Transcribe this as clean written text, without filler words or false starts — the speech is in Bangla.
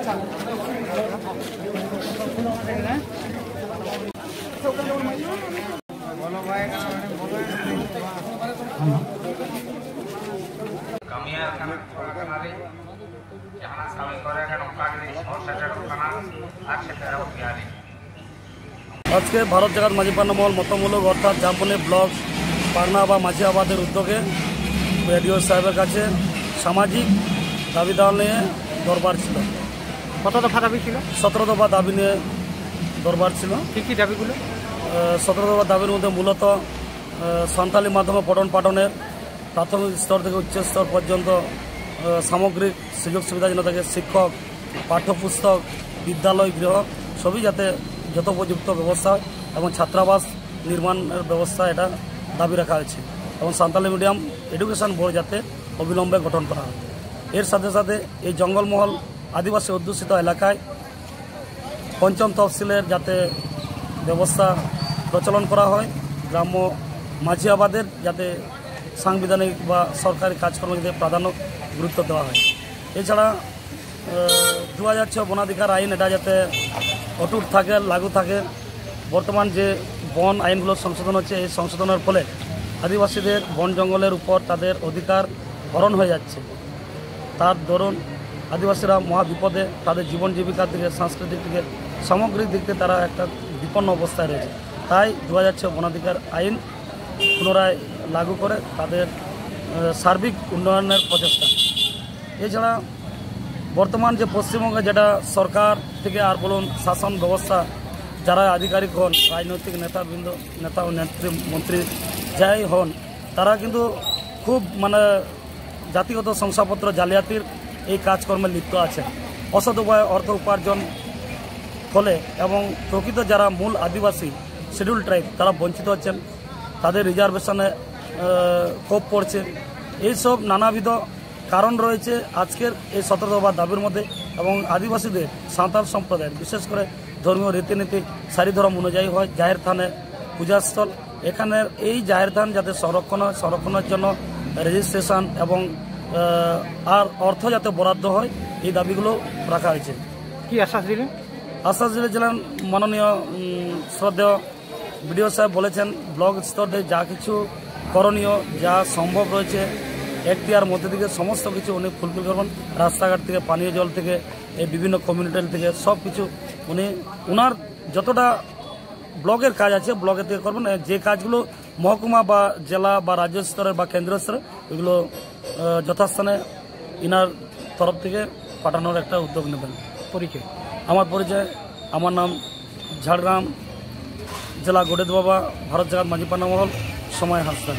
आज के भारत जगत माझी पान्ना महल मतमूलक अर्थात जामबनी ब्लक पारना बा माझियाबादेर उद्योगे বিডিও সাহেবের কাছে সামাজিক দাবিদার নিয়ে দরবার ছিল। কত দফা দাবি ছিল? 17 দফা দাবি নিয়ে দরবার ছিল। কী কী দাবিগুলো? 17 দফা দাবির মধ্যে মূলত সান্তালি মাধ্যমে পঠন পাঠনের প্রাথমিক স্তর থেকে উচ্চ স্তর পর্যন্ত সামগ্রিক সুযোগ সুবিধা যেন থাকে, শিক্ষক, পাঠ্যপুস্তক, বিদ্যালয়, গৃহ সবই যাতে যথোপযুক্ত ব্যবস্থা হয় এবং ছাত্রাবাস নির্মাণের ব্যবস্থা এটা দাবি রাখা হয়েছে এবং সান্তালি মিডিয়াম এডুকেশন বোর্ড যাতে অবিলম্বে গঠন করা হয়। এর সাথে সাথে এই জঙ্গলমহল আদিবাসী অধ্যুষিত এলাকায় পঞ্চম তফসিলের যাতে ব্যবস্থা প্রচলন করা হয়, গ্রাম্য মাঝিয়াবাদের যাতে সাংবিধানিক বা সরকারি কাজকর্ম যাতে প্রাধান্য গুরুত্ব দেওয়া হয়। এছাড়া 2006 বনাধিকার আইন এটা যাতে অটুট থাকে, লাগু থাকে। বর্তমান যে বন আইনগুলো সংশোধন হচ্ছে, এই সংশোধনের ফলে আদিবাসীদের বন জঙ্গলের উপর তাদের অধিকার হরণ হয়ে যাচ্ছে। তার দরুন আদিবাসীরা মহা বিপদে, তাদের জীবন জীবিকার দিকে, সাংস্কৃতিক দিকে, সামগ্রিক দিক থেকে তারা একটা বিপন্ন অবস্থায় রয়েছে। তাই 2006 বনাধিকার আইন পুনরায় লাগু করে তাদের সার্বিক উন্নয়নের প্রচেষ্টা। এছাড়া বর্তমান যে পশ্চিমবঙ্গে যেটা সরকার থেকে আর বলুন শাসন ব্যবস্থা যারা আধিকারিক হন, রাজনৈতিক নেতাবৃন্দ, নেতা ও নেত্রী, মন্ত্রী যাই হন, তারা কিন্তু খুব জাতিগত শংসাপত্র জালিয়াতির এই কাজকর্মে লিপ্ত আছে। অসৎ উপায়ে অর্থ উপার্জন ফলে এবং প্রকৃত যারা মূল আদিবাসী শিডিউল ট্রাইব তারা বঞ্চিত হচ্ছেন, তাদের রিজার্ভেশনে কোপ পড়ছে। এইসব নানাবিধ কারণ রয়েছে আজকের এই 17 দফা দাবির মধ্যে এবং আদিবাসীদের সাঁওতাল সম্প্রদায়ের বিশেষ করে ধর্মীয় রীতিনীতি সারি ধর্ম অনুযায়ী হয় জাহের থানে পূজাস্থল। এখানে এই জাহের থান যাতে সংরক্ষণের জন্য রেজিস্ট্রেশন এবং আর অর্থ যাতে বরাদ্দ হয়, এই দাবিগুলো রাখা হয়েছে। কি আশ্বাস দিলেন? আশ্বাস দিয়েছিলেন মাননীয় শ্রদ্ধেয় বিডিও সাহেব বলেছেন ব্লক স্তর থেকে যা কিছু করণীয়, যা সম্ভব রয়েছে এখতিয়ার মধ্যে থেকে সমস্ত কিছু উনি ফুলফিল করবেন। রাস্তাঘাট থেকে, পানীয় জল থেকে, এই বিভিন্ন কমিউনিটি থেকে সব কিছু উনি ওনার যতটা ব্লকের কাজ আছে ব্লকের থেকে করবেন। যে কাজগুলো মহকুমা বা জেলা বা রাজ্য স্তরে বা কেন্দ্রীয় স্তরে ওইগুলো যথাস্থানে ইনার তরফ থেকে পাঠানোর একটা উদ্যোগ নেবেন। পরিচয়? আমার পরিচয়, আমার নাম ঝাড়গ্রাম জেলা গোডেদ বাবা, ভারত জাগাত মাঝি পান্না মহল, সময় হাসদান।